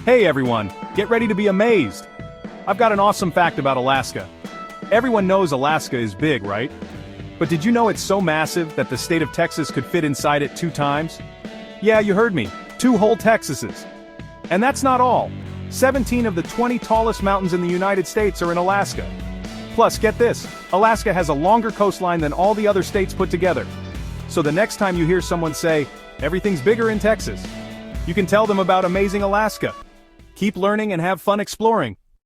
Hey everyone, get ready to be amazed. I've got an awesome fact about Alaska. Everyone knows Alaska is big, right? But did you know it's so massive that the state of Texas could fit inside it 2 times? Yeah, you heard me, 2 whole Texases. And that's not all. 17 of the 20 tallest mountains in the United States are in Alaska. Plus, get this, Alaska has a longer coastline than all the other states put together. So the next time you hear someone say, everything's bigger in Texas, you can tell them about amazing Alaska. Keep learning and have fun exploring.